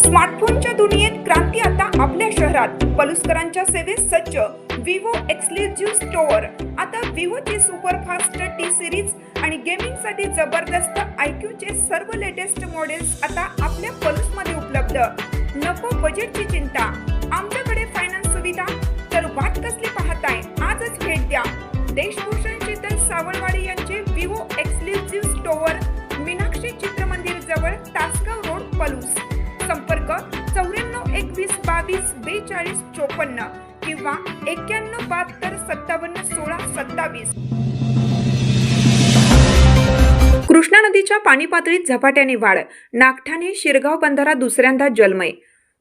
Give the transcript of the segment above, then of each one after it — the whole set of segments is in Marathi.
स्मार्टफोनच्या दुनियेत क्रांती आता आपल्या शहरात. पलुसकरांच्या सेवेत सज्ज विवो एक्सक्लुझिव्ह स्टोअर. आता विवोची सुपरफास्ट टी सिरीज आणि गेमिंगसाठी जबरदस्त IQ सर्व लेटेस्ट मॉडेल्स आता आपल्या पलुसमध्ये उपलब्ध. नको बजेटची चिंता, आमच्याकडे फायनान्स सुविधा. तर वाट कसली पाहताय, आजच भेट द्या. देशभूषण शीतल सावळवाडी यांचे Vivo exclusive store, Meenakshi Chitramandir जवळ, तासगाव रोड, पलूस. संपर्क 94 21 22 42 54 किंवा 91 72 57 16 27. कृष्णा नदीच्या पाणी पातळीत झपाट्याने वाढ. नागठाणे शिरगाव बंधारा दुसऱ्यांदा जलमय.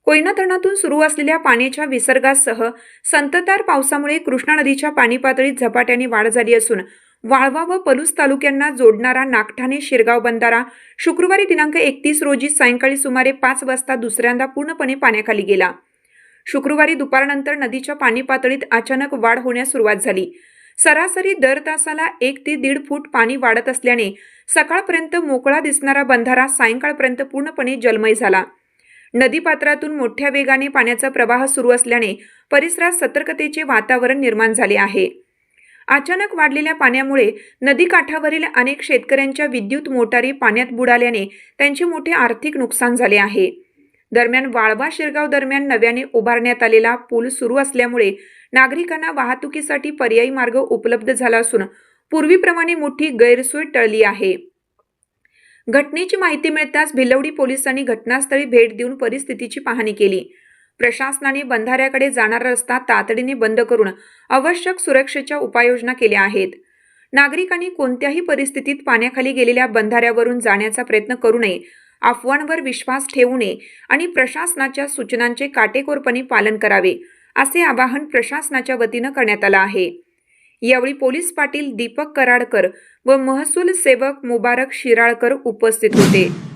कोयना धरणातून सुरू असलेल्या पाण्याच्या विसर्गासह संततधार पावसामुळे कृष्णा नदीच्या पाणी पातळीत झपाट्याने वाढ झाली असून वाळवा व पलूस तालुक्यांना जोडणारा नागठाणे शिरगाव बंधारा शुक्रवारी दिनांक 31 रोजी सायंकाळी सुमारे 5 वाजता दुसऱ्यांदा पूर्णपणे पाण्याखाली गेला. शुक्रवारी दुपारनंतर नदीच्या पाणी पातळीत अचानक वाढ होण्यास सुरुवात झाली. सरासरी दर तासाला 1 ते 1.5 फूट पाणी वाढत असल्याने सकाळपर्यंत मोकळा दिसणारा बंधारा सायंकाळपर्यंत पूर्णपणे जलमय झाला. नदीपात्रातून मोठ्या वेगाने पाण्याचा प्रवाह सुरू असल्याने परिसरात सतर्कतेचे वातावरण निर्माण झाले आहे. अचानक वाढलेल्या पाण्यामुळे नदीकाठावरील अनेक शेतकऱ्यांच्या विद्युत मोटारी पाण्यात बुडाल्याने त्यांचे मोठे आर्थिक नुकसान झाले आहे. दरम्यान वाळवा शिरगाव दरम्यान नव्याने उभारण्यात आलेला पूल सुरू असल्यामुळे नागरिकांना वाहतुकीसाठी पर्यायी मार्ग उपलब्ध झाला असून पूर्वीप्रमाणे मोठी गैरसोय टळली आहे. घटनेची माहिती मिळताच भिलवडी पोलिसांनी घटनास्थळी भेट देऊन परिस्थितीची पाहणी केली. प्रशासनाने बंधाऱ्याकडे जाणारा रस्ता तातडीने बंद करून आवश्यक सुरक्षेच्या उपाययोजना केल्या आहेत. नागरिकांनी कोणत्याही परिस्थितीत पाण्याखाली गेलेल्या बंधाऱ्यावरून जाण्याचा प्रयत्न करू नये, अफवांवर विश्वास ठेवू नये आणि प्रशासनाच्या सूचनांचे काटेकोरपणे पालन करावे, असे आवाहन प्रशासनाच्या वतीनं करण्यात आलं आहे. यावेळी पोलीस पाटील दीपक कराडकर व महसूल सेवक मुबारक शिराळकर उपस्थित होते.